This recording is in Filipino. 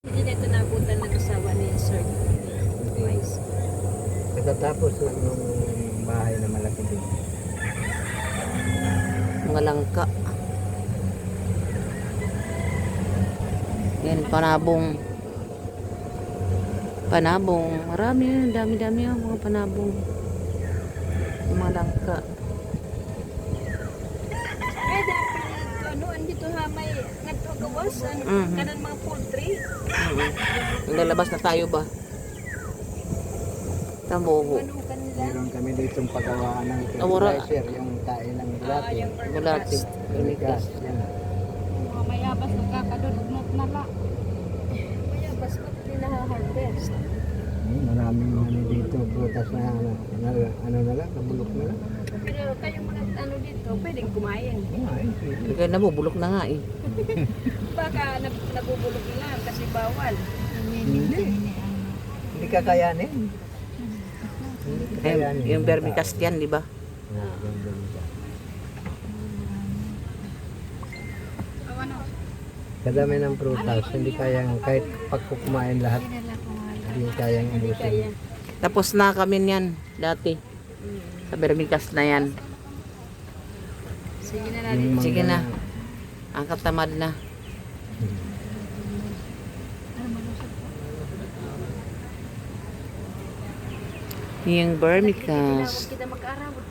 Hindi na ito nabutan ng asawa ni Sir Wise. Pagkatapos lang nung bahay na malaki din. Mga langka. Yan, panabong. Panabong. Marami yun. Dami-dami yung mga panabong. Yung mga langka. Ay, dapat ano, andito ha, may nagpagawas, ano, kanan mga poultry. Lalabas na tayo ba? Tambo. Ano kanila? Meron kami ditong pagawaan ng Wala. fertilizer, yung tae ng bulati. Yung Bulati. Vermicast, yan. Mga mayabas nagkakadudnot na la. Mayabas ko pinaha-harvest. Maraming ano dito, prutas na ano na lang, nabulok na lang. Pero kayong mga ano dito, pwedeng kumain. Ay, sige. Kaya nabubulok na nga eh. Baka nabubulog lang kasi bawal. Hindi. Hindi kakayanin. Hindi kakayanin. Yung vermicast yan, di ba? Ah, yung vermicast. Kadami ng prutas, hindi kayang, kahit pag kumain lahat, hindi kayang ubusin. Tapos na kami niyan dati. Sa vermicast na yan. Sige na Yung natin. mga- Sige na. Ang katamad na. Yung vermicast. Kita mag-arawat.